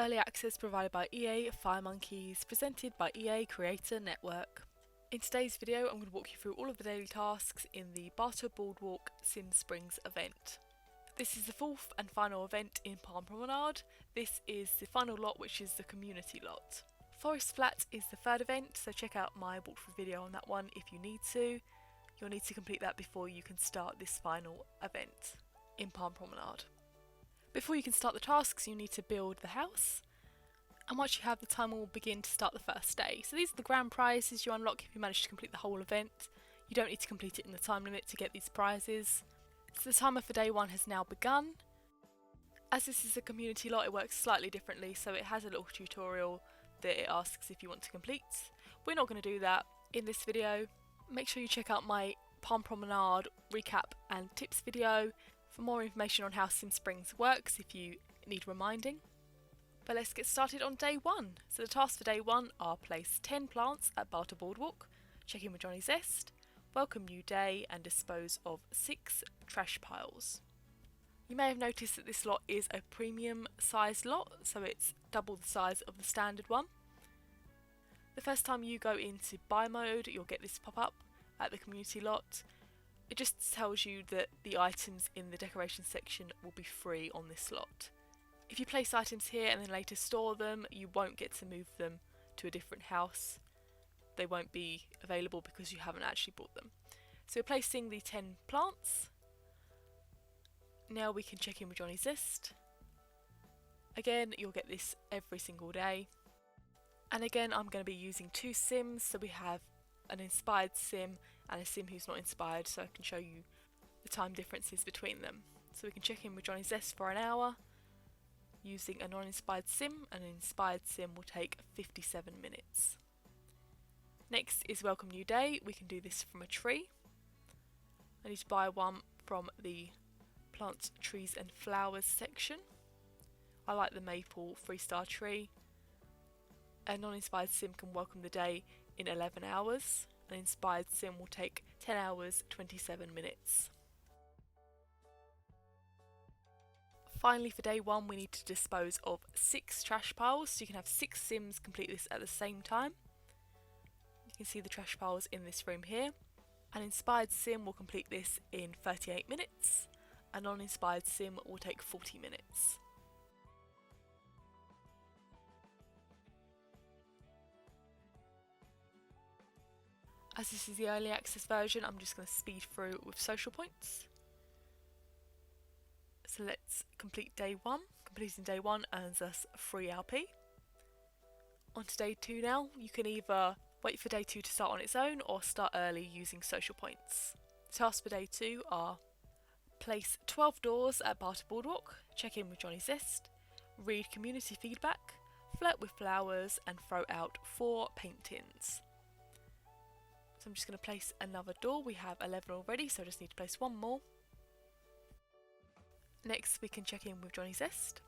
Early access provided by EA Firemonkeys, presented by EA Creator Network. In today's video, I'm going to walk you through all of the daily tasks in the Barter Boardwalk Sim Springs event. This is the fourth and final event in Palm Promenade. This is the final lot, which is the community lot. Forest Flat is the third event, so check out my walkthrough video on that one if you need to. You'll need to complete that before you can start this final event in Palm Promenade. Before you can start the tasks, you need to build the house, and once you have, the timer will begin to start the first day. So these are the grand prizes you unlock if you manage to complete the whole event. You don't need to complete it in the time limit to get these prizes. So the timer for day one has now begun. As this is a community lot, it works slightly differently, so it has a little tutorial that it asks if you want to complete. We're not going to do that in this video. Make sure you check out my Palm Promenade recap and tips video for more information on how Sim Springs works if you need reminding. But let's get started on day one. So the tasks for day one are place 10 plants at Barter Boardwalk, check in with Johnny Zest, welcome new day, and dispose of 6 trash piles. You may have noticed that this lot is a premium sized lot, so it's double the size of the standard one. The first time you go into buy mode, you'll get this pop up at the community lot. It just tells you that the items in the decoration section will be free on this lot. If you place items here and then later store them, you won't get to move them to a different house. They won't be available because you haven't actually bought them. So we're placing the 10 plants. Now we can check in with Johnny Zest. Again, you'll get this every single day. And again, I'm going to be using 2 sims, so we have an inspired sim and a sim who's not inspired, so I can show you the time differences between them. So we can check in with Johnny Zest for an hour using a non-inspired sim, and an inspired sim will take 57 minutes. Next is welcome new day. We can do this from a tree. I need to buy one from the plants, trees and flowers section. I like the maple 3-star tree. A non-inspired sim can welcome the day in 11 hours. An inspired sim will take 10 hours 27 minutes. Finally, for day one, we need to dispose of 6 trash piles, so you can have 6 sims complete this at the same time. You can see the trash piles in this room here. An inspired sim will complete this in 38 minutes. A non-inspired sim will take 40 minutes. As this is the early access version, I'm just going to speed through with social points. So let's complete day one. Completing day one earns us free LP. On to day two now. You can either wait for day two to start on its own or start early using social points. The tasks for day two are place 12 doors at Barter Boardwalk, check in with Johnny Zest, read community feedback, flirt with flowers, and throw out 4 paint tins. So I'm just going to place another door. We have 11 already, so I just need to place one more. Next, we can check in with Johnny Zest.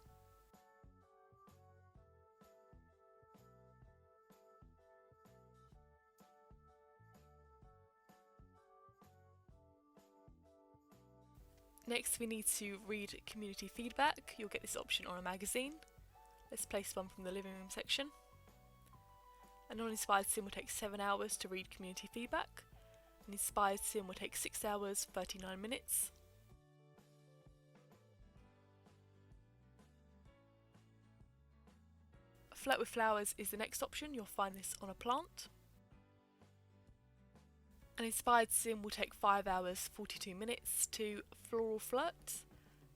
Next, we need to read community feedback. You'll get this option on a magazine. Let's place one from the living room section. A non-inspired sim will take 7 hours to read community feedback. An inspired sim will take 6 hours, 39 minutes. Flirt with flowers is the next option. You'll find this on a plant. An inspired sim will take 5 hours, 42 minutes to floral flirt.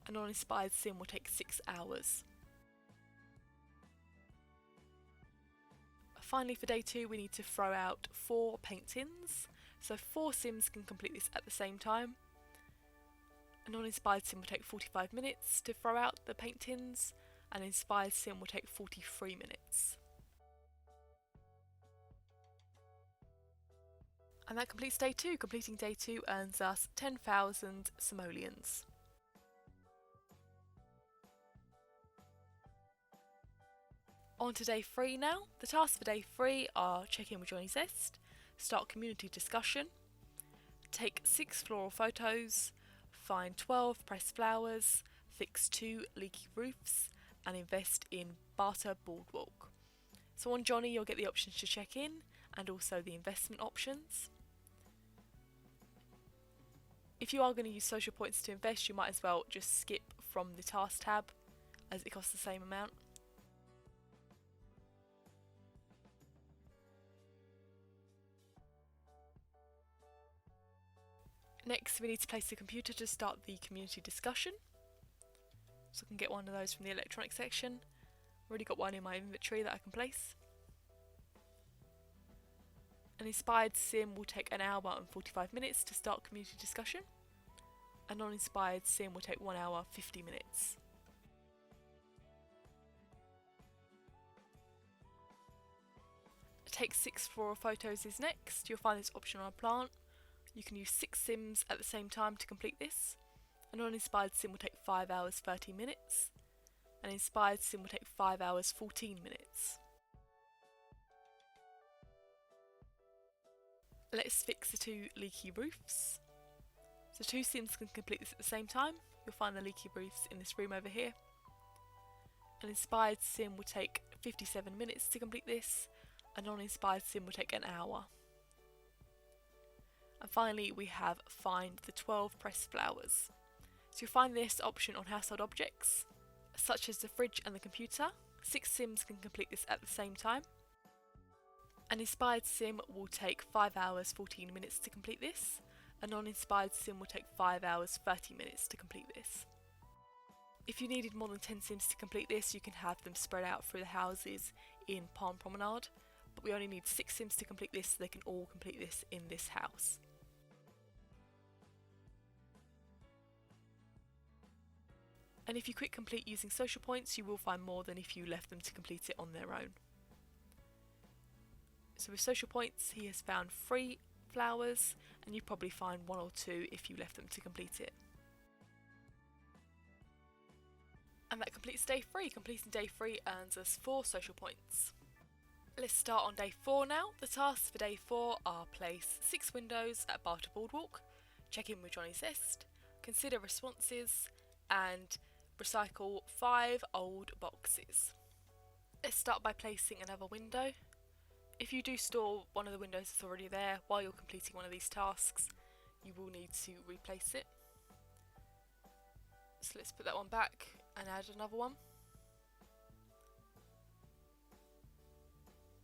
A non-inspired sim will take 6 hours. Finally, for day two, we need to throw out 4 paint tins. So 4 sims can complete this at the same time. A non-inspired sim will take 45 minutes to throw out the paint tins. An inspired sim will take 43 minutes. And that completes day two. Completing day two earns us 10,000 simoleons. On to day 3 now. The tasks for day 3 are check in with Johnny Zest, start community discussion, take 6 floral photos, find 12 pressed flowers, fix 2 leaky roofs, and invest in Barter Boardwalk. So on Johnny you'll get the options to check in and also the investment options. If you are going to use social points to invest, you might as well just skip from the task tab as it costs the same amount. Next we need to place the computer to start the community discussion. So I can get one of those from the electronics section. I've already got one in my inventory that I can place. An inspired sim will take an hour and 45 minutes to start community discussion. A non-inspired sim will take 1 hour 50 minutes. Take 6 floral photos is next. You'll find this option on a plant. You can use 6 sims at the same time to complete this. A non-inspired sim will take 5 hours 30 minutes. An inspired sim will take 5 hours 14 minutes. Let's fix the 2 leaky roofs. So 2 sims can complete this at the same time. You'll find the leaky roofs in this room over here. An inspired sim will take 57 minutes to complete this. A non-inspired sim will take an hour. And finally we have find the 12 pressed flowers. So you'll find this option on household objects, such as the fridge and the computer. 6 sims can complete this at the same time. An inspired sim will take 5 hours 14 minutes to complete this. A non-inspired sim will take 5 hours 30 minutes to complete this. If you needed more than 10 sims to complete this, you can have them spread out through the houses in Palm Promenade, but we only need 6 sims to complete this, so they can all complete this in this house. And if you quick complete using social points, you will find more than if you left them to complete it on their own. So with social points, he has found 3 flowers, and you probably find 1 or 2 if you left them to complete it. And that completes day 3. Completing day 3 earns us 4 social points. Let's start on day 4 now. The tasks for day 4 are place 6 windows at Barter Boardwalk, check in with Johnny Zest, consider responses, and recycle 5 old boxes. Let's start by placing another window. If you do store one of the windows that's already there while you're completing one of these tasks, you will need to replace it. So let's put that one back and add another one.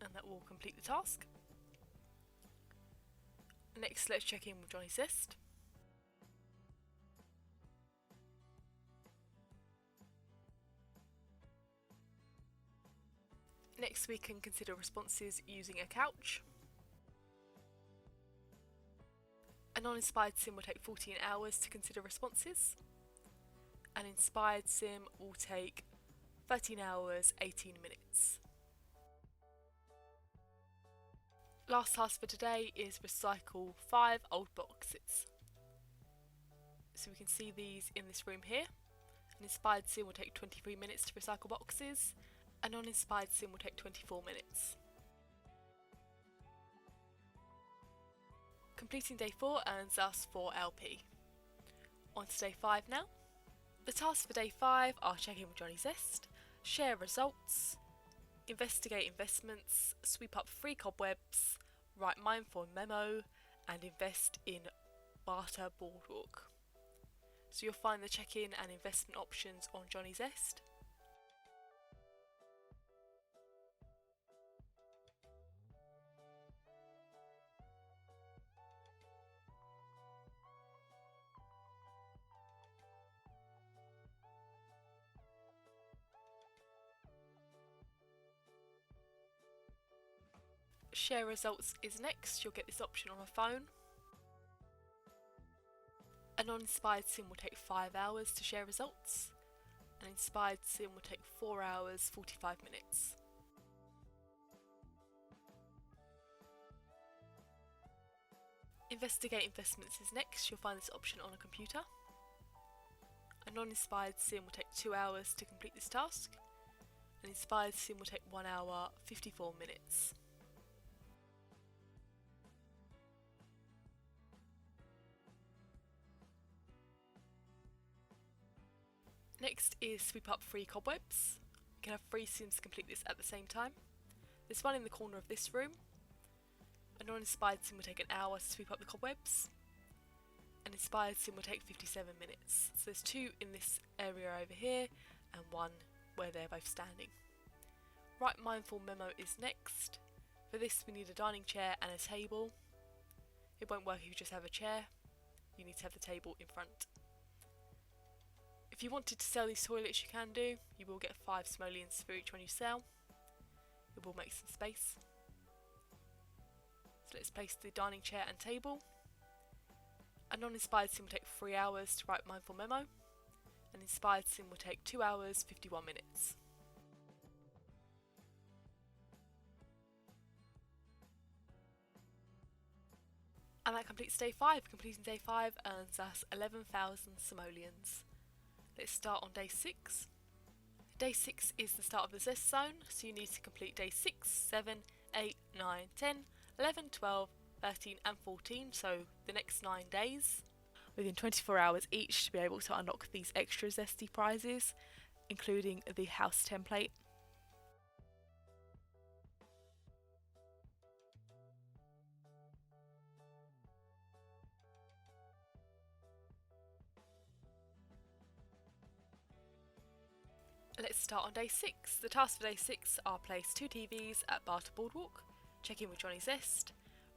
And that will complete the task. Next, let's check in with Johnny Zest. Next we can consider responses using a couch. A non-inspired sim will take 14 hours to consider responses. An inspired sim will take 13 hours 18 minutes. Last task for today is recycle 5 old boxes. So we can see these in this room here. An inspired sim will take 23 minutes to recycle boxes. A non-inspired sim will take 24 minutes. Completing day 4 earns us 4 LP. On to day 5 now. The tasks for day 5 are check in with Johnny Zest, share results, investigate investments, sweep up 3 cobwebs, write mindful memo, and invest in Barter Boardwalk. So you'll find the check-in and investment options on Johnny Zest. Share results is next. You'll get this option on a phone. A non-inspired sim will take 5 hours to share results. An inspired sim will take 4 hours 45 minutes. Investigate investments is next. You'll find this option on a computer. A non-inspired sim will take 2 hours to complete this task. An inspired sim will take 1 hour 54 minutes. Next is sweep up 3 cobwebs. can have 3 sims complete this at the same time. There's one in the corner of this room. A non-inspired sim will take an hour to sweep up the cobwebs. An inspired sim will take 57 minutes. So there's 2 in this area over here and 1 where they're both standing. Right Mindful Memo is next. For this we need a dining chair and a table. It won't work if you just have a chair. You need to have the table in front. If you wanted to sell these toilets, you can do. You will get 5 simoleons for each one you sell. It will make some space. So let's place the dining chair and table. A non-inspired sim will take 3 hours to write Mindful Memo. An inspired sim will take 2 hours, 51 minutes. And that completes day 5. Completing day 5 earns us 11,000 simoleons. Let's start on day 6. Day 6 is the start of the zest zone, so you need to complete day 6, 7, 8, 9, 10, 11, 12, 13 and 14, so the next 9 days, within 24 hours each to be able to unlock these extra zesty prizes, including the house template. Let's start on day 6. The tasks for day 6 are place 2 TVs at Barter Boardwalk, check in with Johnny Zest,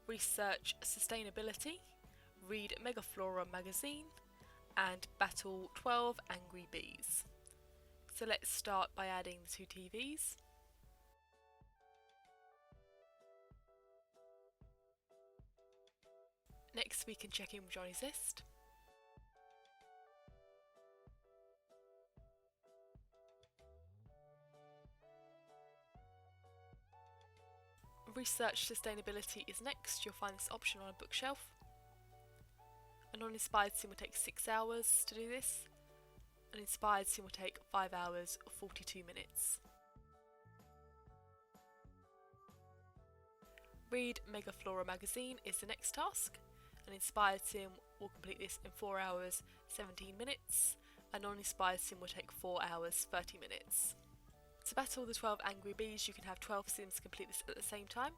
research sustainability, read Megaflora magazine, and battle 12 angry bees. So let's start by adding the 2 TVs. Next we can check in with Johnny Zest. Research sustainability is next. You'll find this option on a bookshelf. A non-inspired sim will take 6 hours to do this. An inspired sim will take 5 hours or 42 minutes. Read Megaflora magazine is the next task. An inspired sim will complete this in 4 hours 17 minutes. A non-inspired sim will take 4 hours 30 minutes. To battle the 12 angry bees, you can have 12 sims complete this at the same time.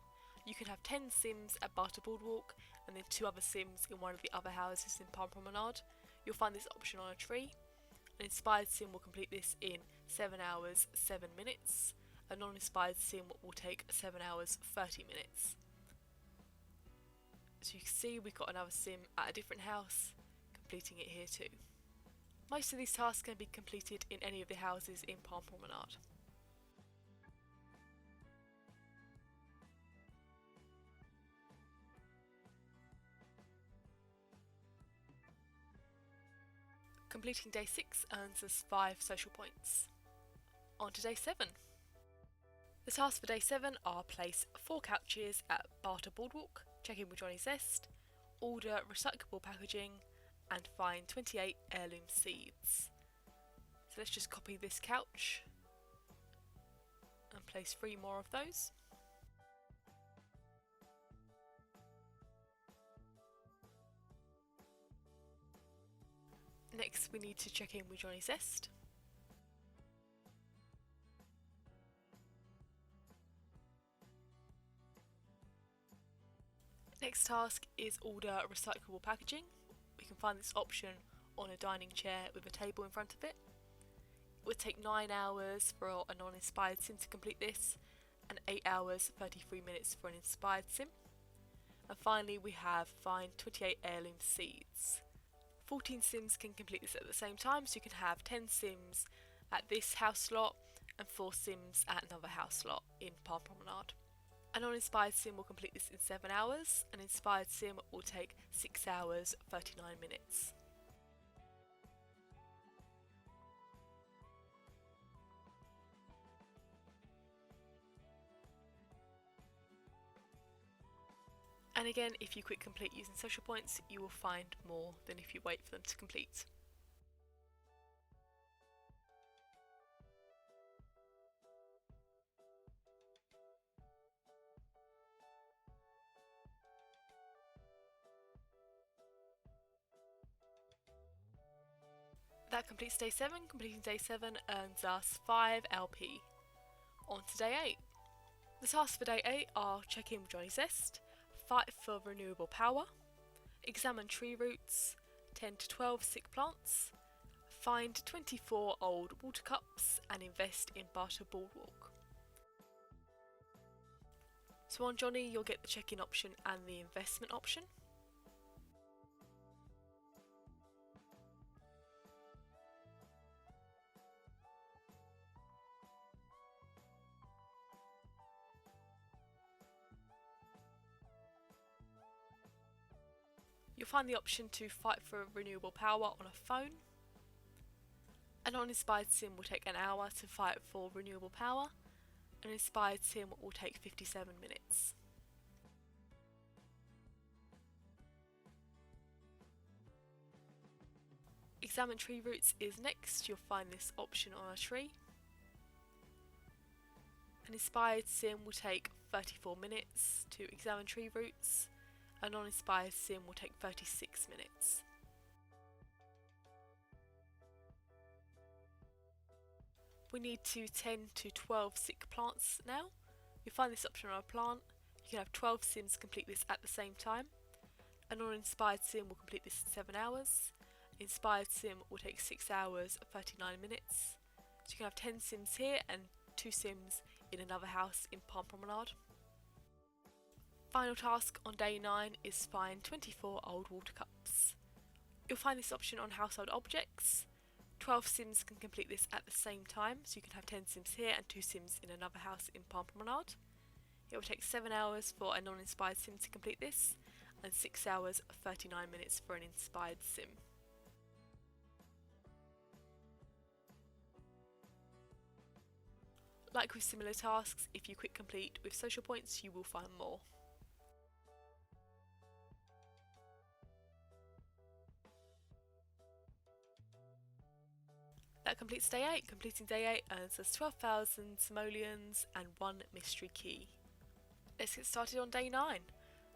You can have 10 sims at Barter Boardwalk and then 2 other sims in one of the other houses in Palm Promenade. You'll find this option on a tree. An inspired sim will complete this in 7 hours 7 minutes. A non-inspired sim will take 7 hours 30 minutes. So you can see we've got another sim at a different house completing it here too. Most of these tasks can be completed in any of the houses in Palm Promenade. Completing day 6 earns us 5 social points. On to day 7. The tasks for day 7 are place 4 couches at Barter Boardwalk, check in with Johnny Zest, order recyclable packaging, and find 28 heirloom seeds. So let's just copy this couch and place 3 more of those. Next we need to check in with Johnny Zest. Next task is order recyclable packaging. We can find this option on a dining chair with a table in front of it. It would take 9 hours for a non-inspired sim to complete this, and 8 hours 33 minutes for an inspired sim. And finally we have find 28 heirloom seeds. 14 sims can complete this at the same time, so you can have 10 sims at this house slot and 4 sims at another house slot in Palm Promenade. A non-inspired sim will complete this in 7 hours, an inspired sim will take 6 hours 39 minutes. And again, if you quick complete using social points, you will find more than if you wait for them to complete. That completes day 7. Completing day 7 earns us 5 LP. on to day 8. The tasks for day 8 are check in with Johnny Zest, fight for renewable power, examine tree roots, tend to 12 sick plants, find 24 old water cups and invest in Barter Boardwalk. So on Johnny you'll get the check-in option and the investment option. You'll find the option to fight for renewable power on a phone. An uninspired sim will take an hour to fight for renewable power. An inspired sim will take 57 minutes. Examine tree roots is next. You'll find this option on a tree. An inspired sim will take 34 minutes to examine tree roots. A non-inspired sim will take 36 minutes. We need to tend to 12 sick plants now. You'll find this option on a plant. You can have 12 sims complete this at the same time. A non-inspired sim will complete this in 7 hours. An inspired sim will take 6 hours 39 minutes. So you can have 10 sims here and 2 sims in another house in Palm Promenade. Final task on day 9 is find 24 old water cups. You'll find this option on household objects. 12 sims can complete this at the same time, so you can have 10 sims here and 2 sims in another house in Palm Promenade. It will take 7 hours for a non-inspired sim to complete this, and 6 hours 39 minutes for an inspired sim. Like with similar tasks, if you quick complete with social points, you will find more. That completes day 8. Completing day 8 earns us 12,000 simoleons and 1 mystery key. Let's get started on day 9.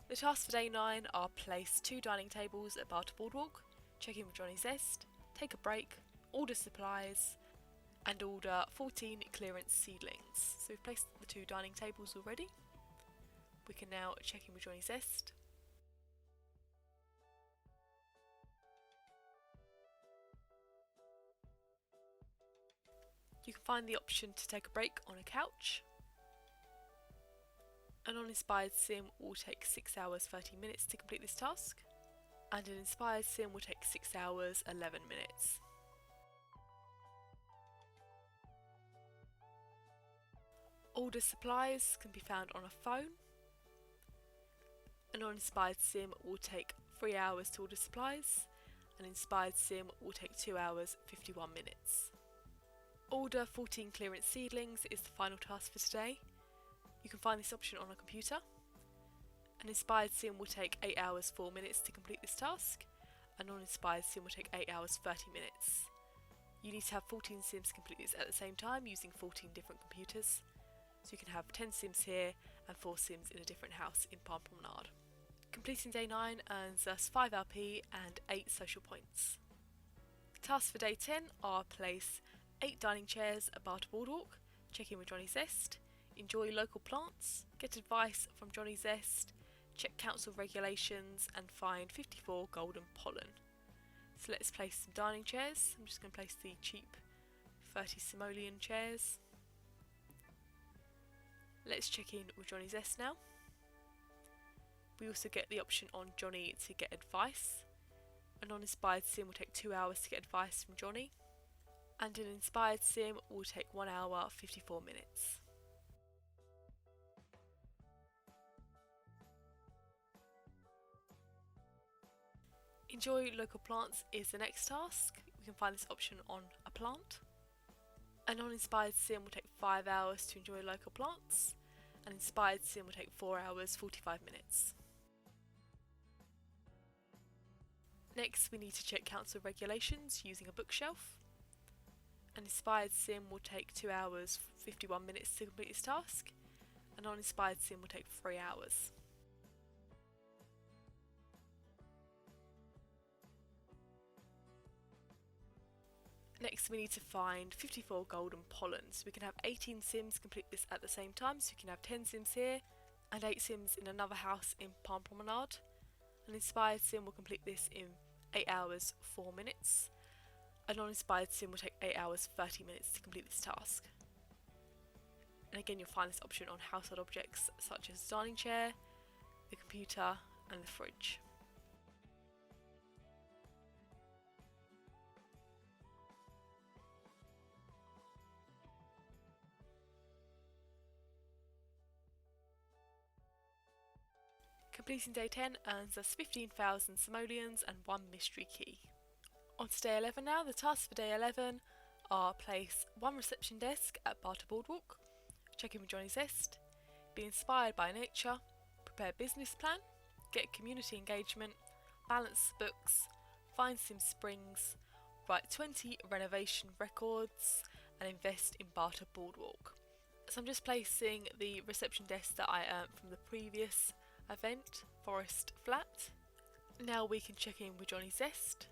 The tasks for day 9 are place 2 dining tables at Barter Boardwalk, check in with Johnny Zest, take a break, order supplies, and order 14 clearance seedlings. So we've placed the 2 dining tables already. We can now check in with Johnny Zest. You can find the option to take a break on a couch. An uninspired sim will take 6 hours 30 minutes to complete this task, and an inspired sim will take 6 hours 11 minutes. Order supplies can be found on a phone. An uninspired sim will take 3 hours to order supplies. An inspired sim will take 2 hours 51 minutes. Order 14 clearance seedlings is the final task for today. You can find this option on a computer. An inspired sim will take 8 hours 4 minutes to complete this task. A non-inspired sim will take 8 hours 30 minutes. You need to have 14 sims complete this at the same time using 14 different computers. So you can have 10 sims here and 4 sims in a different house in Palm Promenade. Completing day 9 earns us 5 LP and 8 social points. Tasks for day 10 are place 8 dining chairs at Barter Boardwalk, check in with Johnny Zest, enjoy local plants, get advice from Johnny Zest, check council regulations and find 54 golden pollen. So let's place some dining chairs. I'm just going to place the cheap 30 simoleon chairs. Let's check in with Johnny Zest now. We also get the option on Johnny to get advice. A non-inspired sim will take 2 hours to get advice from Johnny, and an inspired sim will take 1 hour 54 minutes. Enjoy local plants is the next task. We can find this option on a plant. A non-inspired sim will take 5 hours to enjoy local plants. An inspired sim will take 4 hours 45 minutes. Next we need to check council regulations using a bookshelf. An inspired sim will take 2 hours 51 minutes to complete this task. A non-inspired sim will take 3 hours. Next we need to find 54 golden pollens. We can have 18 sims complete this at the same time, so you can have 10 sims here and 8 sims in another house in Palm Promenade. An inspired sim will complete this in 8 hours 4 minutes. A non-inspired sim will take 8 hours 30 minutes to complete this task. And again, you'll find this option on household objects such as the dining chair, the computer and the fridge. Completing day 10 earns us 15,000 simoleons and 1 mystery key. On to day 11 now. The tasks for day 11 are place 1 reception desk at Barter Boardwalk, check in with Johnny Zest, be inspired by nature, prepare business plan, get community engagement, balance books, find Sim Springs, write 20 renovation records and invest in Barter Boardwalk. So I'm just placing the reception desk that I earned from the previous event, Forest Flat. Now we can check in with Johnny Zest.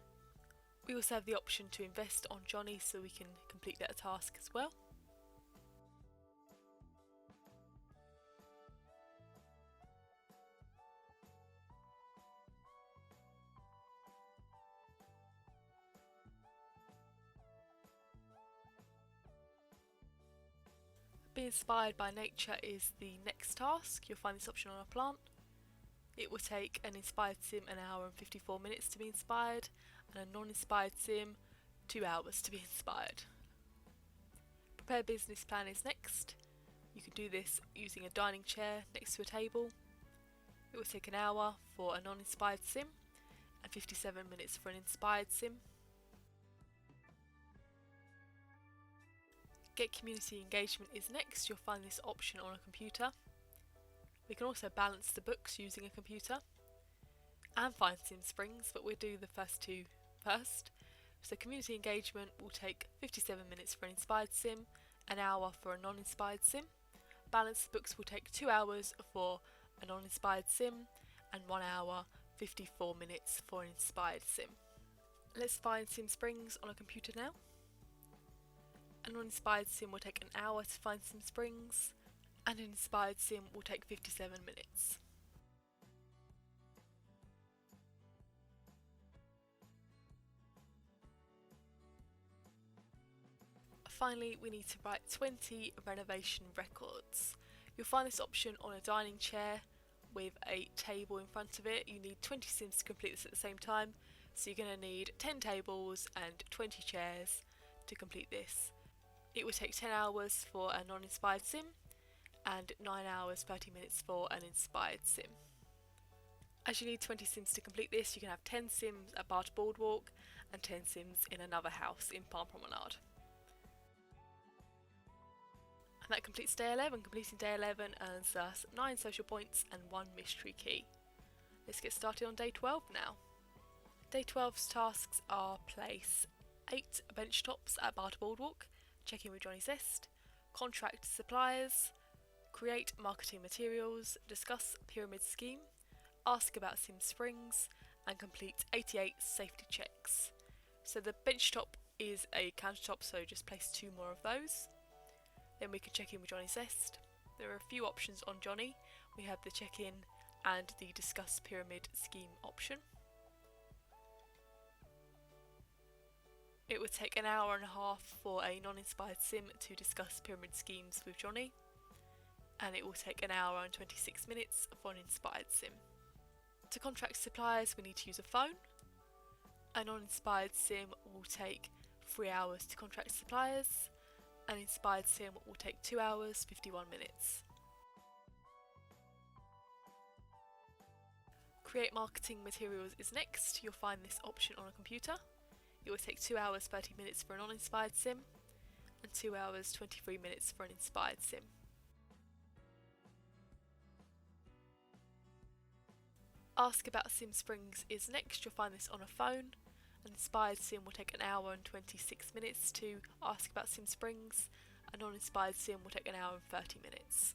We also have the option to invest on Johnny so we can complete that task as well. Be inspired by nature is the next task. You'll find this option on a plant. It will take an inspired sim an hour and 54 minutes to be inspired, and a non-inspired sim 2 hours to be inspired. Prepare business plan is next. You can do this using a dining chair next to a table. It will take an hour for a non-inspired sim and 57 minutes for an inspired sim. Get community engagement is next. You'll find this option on a computer. We can also balance the books using a computer and find Sim Springs, but we'll do the first two first. So community engagement will take 57 minutes for an inspired sim, an hour for a non-inspired sim. Balance the books will take 2 hours for a non-inspired sim and 1 hour 54 minutes for an inspired sim. Let's find Sim Springs on a computer now. A non-inspired sim will take an hour to find Sim Springs, and an inspired sim will take 57 minutes. Finally, we need to write 20 renovation records. You'll find this option on a dining chair with a table in front of it. You need 20 sims to complete this at the same time, so you're going to need 10 tables and 20 chairs to complete this. It will take 10 hours for a non-inspired sim and 9 hours 30 minutes for an inspired sim. As you need 20 sims to complete this, you can have 10 sims at Barter Boardwalk and 10 sims in another house in Palm Promenade. And that completes day 11. Completing day 11 earns us 9 social points and 1 mystery key. Let's get started on day 12 now. Day 12's tasks are place 8 bench tops at Barter Boardwalk, check in with Johnny Zest, contract suppliers, create marketing materials, discuss pyramid scheme, ask about Sim Springs, and complete 88 safety checks. So the bench top is a countertop, so just place 2 more of those. Then we can check in with Johnny Zest. There are a few options on Johnny. We have the check in and the discuss pyramid scheme option. It would take an hour and a half for a non-inspired sim to discuss pyramid schemes with Johnny, and it will take an hour and 26 minutes for an inspired sim. To contract suppliers, we need to use a phone. A non-inspired sim will take 3 hours to contract suppliers. An inspired sim will take 2 hours 51 minutes. Create marketing materials is next. You'll find this option on a computer. It will take 2 hours 30 minutes for a non-inspired sim and 2 hours 23 minutes for an inspired sim. Ask about Sim Springs is next. You'll find this on a phone. An inspired sim will take an hour and 26 minutes to ask about Sim Springs. A non-inspired sim will take an hour and 30 minutes.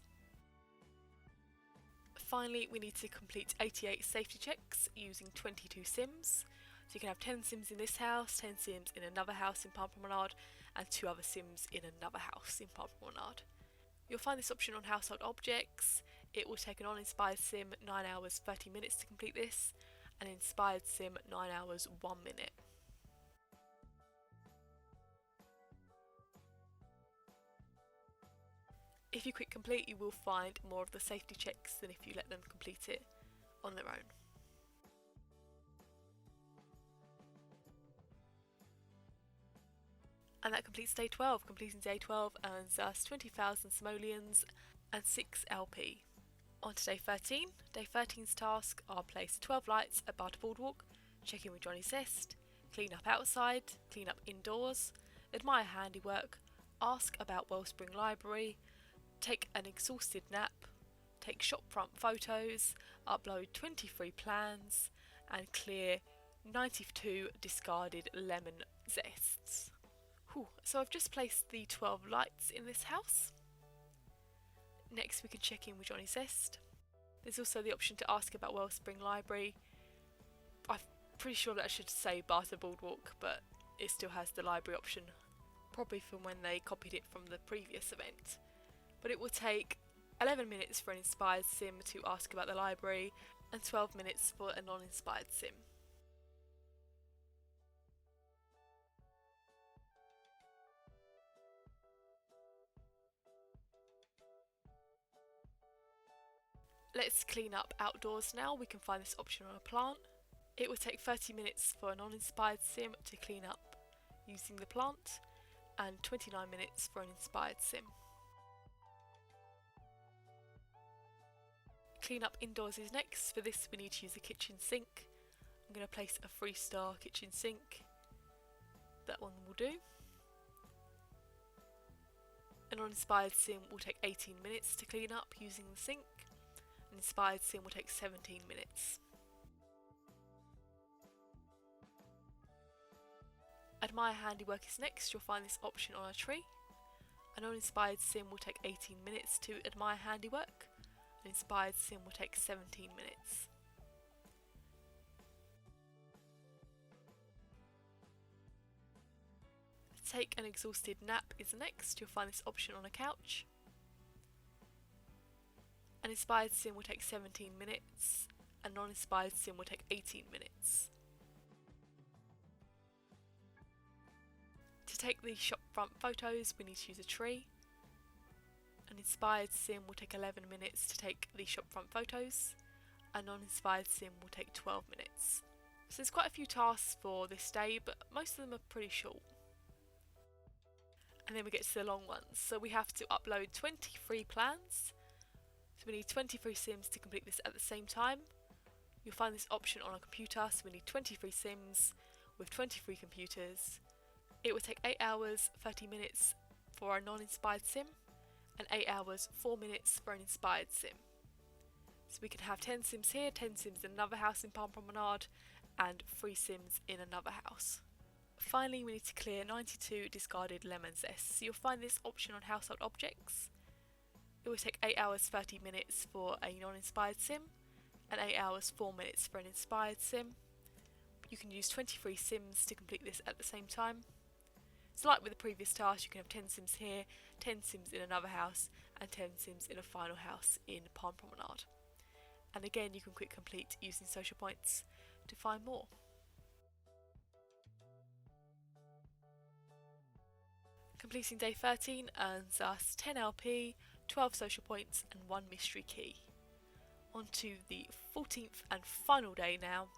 Finally, we need to complete 88 safety checks using 22 sims. So you can have 10 sims in this house, 10 sims in another house in Palm Promenade, and 2 other sims in another house in Palm Promenade. You'll find this option on household objects. It will take an uninspired sim 9 hours 30 minutes to complete this, and inspired sim 9 hours 1 minute. If you click complete, you will find more of the safety checks than if you let them complete it on their own. And that completes day 12. Completing day 12 earns us 20,000 simoleons and 6 LP. On to day 13. Day 13's tasks are place 12 lights at Barter Boardwalk, check in with Johnny Zest, clean up outside, clean up indoors, admire handiwork, ask about Wellspring Library, take an exhausted nap, take shopfront photos, upload 23 plans, and clear 92 discarded lemon zests. So I've just placed the 12 lights in this house. Next we can check in with Johnny Zest. There's also the option to ask about Wellspring Library. I'm pretty sure that I should say Barter Boardwalk, but it still has the library option, probably from when they copied it from the previous event. But it will take 11 minutes for an inspired sim to ask about the library and 12 minutes for a non-inspired sim. Let's clean up outdoors now. We can find this option on a plant. It will take 30 minutes for a non-inspired sim to clean up using the plant and 29 minutes for an inspired sim. Clean up indoors is next. For this we need to use a kitchen sink. I'm going to place a 3-star kitchen sink. That one will do. An uninspired sim will take 18 minutes to clean up using the sink. An inspired sim will take 17 minutes. Admire handiwork is next. You'll find this option on a tree. An uninspired sim will take 18 minutes to admire handiwork. An inspired sim will take 17 minutes. Take an exhausted nap is next. You'll find this option on a couch. An inspired sim will take 17 minutes. A non-inspired sim will take 18 minutes. To take the shopfront photos, we need to use a tree. An inspired sim will take 11 minutes to take the shopfront photos. A non-inspired sim will take 12 minutes. So there's quite a few tasks for this day, but most of them are pretty short. And then we get to the long ones. So we have to upload 23 plans. So we need 23 sims to complete this at the same time. You'll find this option on a computer, so we need 23 sims with 23 computers. It will take 8 hours 30 minutes for a non-inspired sim and 8 hours 4 minutes for an inspired sim. So we can have 10 sims here, 10 sims in another house in Palm Promenade, and 3 sims in another house. Finally, we need to clear 92 discarded lemon zests. So you'll find this option on household objects. It will take 8 hours 30 minutes for a non-inspired sim and 8 hours 4 minutes for an inspired sim. You can use 23 sims to complete this at the same time. So like with the previous task, you can have 10 sims here, 10 sims in another house, and 10 sims in a final house in Palm Promenade. And again, you can quick complete using social points to find more. Completing day 13 earns us 10 LP, 12 social points and 1 mystery key. On to the 14th and final day now.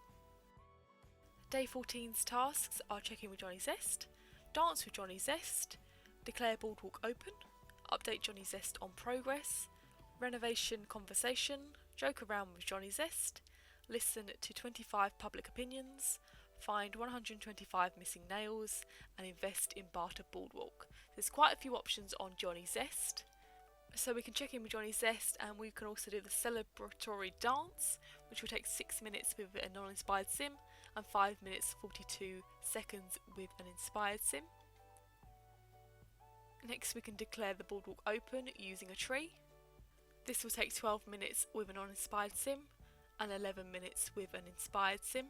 Day 14's tasks are checking with Johnny Zest, dance with Johnny Zest, declare Boardwalk open, update Johnny Zest on progress, renovation conversation, joke around with Johnny Zest, listen to 25 public opinions, find 125 missing nails, and invest in Barter Boardwalk. There's quite a few options on Johnny Zest. So we can check in with Johnny Zest, and we can also do the celebratory dance, which will take 6 minutes with a non-inspired sim and 5 minutes 42 seconds with an inspired sim. Next we can declare the boardwalk open using a tree. This will take 12 minutes with a non-inspired sim and 11 minutes with an inspired sim.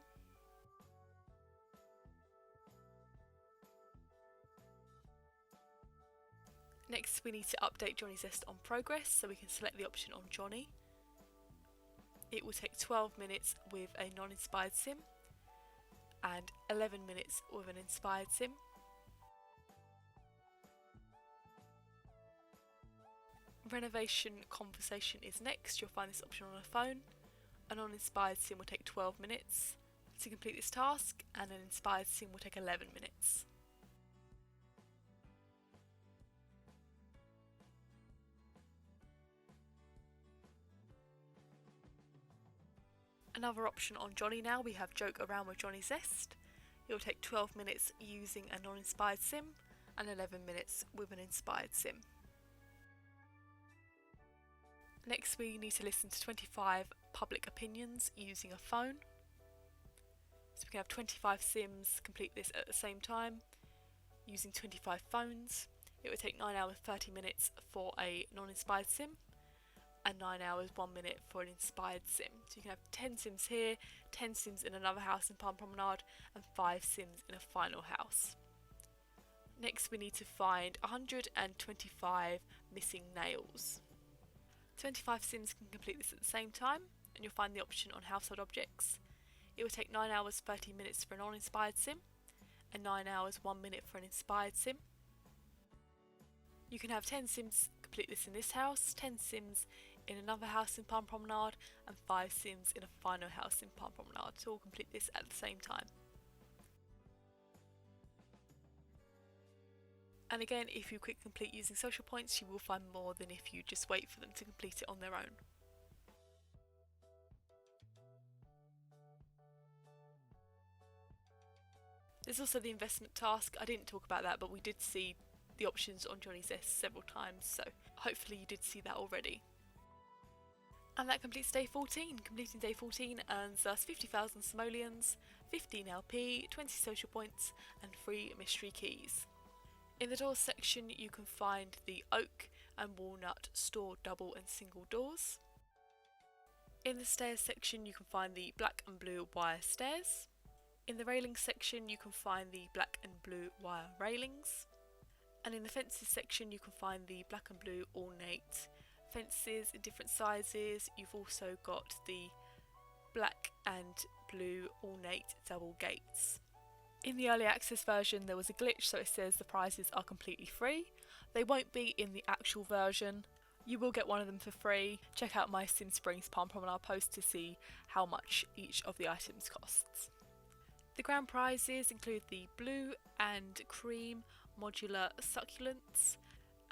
Next we need to update Johnny Zest on progress, so we can select the option on Johnny. It will take 12 minutes with a non-inspired sim and 11 minutes with an inspired sim. Renovation conversation is next. You'll find this option on a phone. A non-inspired sim will take 12 minutes to complete this task, and an inspired sim will take 11 minutes. Another option on Johnny now, we have Joke Around with Johnny Zest. It will take 12 minutes using a non-inspired sim and 11 minutes with an inspired sim. Next we need to listen to 25 public opinions using a phone. So we can have 25 sims complete this at the same time using 25 phones. It would take 9 hours 30 minutes for a non-inspired sim and 9 hours 1 minute for an inspired sim. So you can have 10 sims here, 10 sims in another house in Palm Promenade, and 5 sims in a final house. Next we need to find 125 missing nails. 25 sims can complete this at the same time, and you'll find the option on household objects. It will take 9 hours 30 minutes for a non-inspired sim and 9 hours 1 minute for an inspired sim. You can have 10 sims complete this in this house, 10 sims in another house in Palm Promenade, and 5 sims in a final house in Palm Promenade to all complete this at the same time. And again, if you quick complete using social points, you will find more than if you just wait for them to complete it on their own. There's also the investment task. I didn't talk about that, but we did see the options on Johnny Zest several times, so hopefully you did see that already. And that completes day 14. Completing day 14 earns us 50,000 simoleons, 15 LP, 20 social points, and 3 mystery keys. In the doors section you can find the oak and walnut store double and single doors. In the stairs section you can find the black and blue wire stairs. In the railings section you can find the black and blue wire railings. And in the fences section you can find the black and blue ornate fences in different sizes. You've also got the black and blue ornate double gates. In the early access version there was a glitch, so it says the prizes are completely free. They won't be in the actual version. You will get one of them for free. Check out my Sim Springs Palm Promenade post to see how much each of the items costs. The grand prizes include the blue and cream modular succulents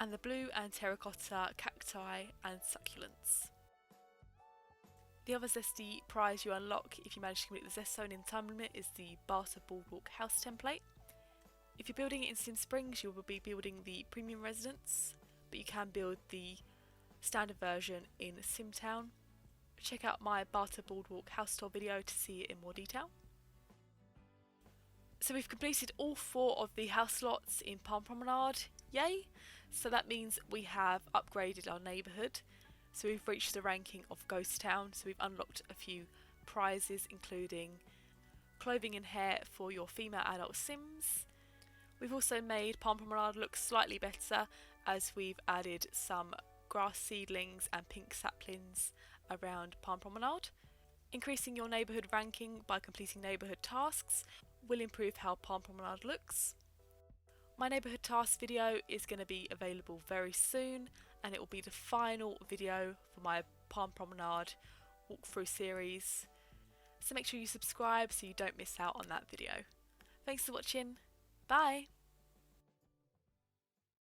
and the blue and terracotta cacti and succulents. The other zesty prize you unlock if you manage to complete the zest zone in the time limit is the Barter Boardwalk house template. If you're building it in Sim Springs you will be building the premium residence, but you can build the standard version in Simtown. Check out my Barter Boardwalk house tour video to see it in more detail. So we've completed all 4 of the house lots in Palm Promenade, yay! So that means we have upgraded our neighbourhood. So we've reached the ranking of Ghost Town, so we've unlocked a few prizes including clothing and hair for your female adult sims. We've also made Palm Promenade look slightly better as we've added some grass seedlings and pink saplings around Palm Promenade. Increasing your neighbourhood ranking by completing neighbourhood tasks will improve how Palm Promenade looks. My neighbourhood task video is going to be available very soon, and it will be the final video for my Palm Promenade walkthrough series. So make sure you subscribe so you don't miss out on that video. Thanks for watching. Bye!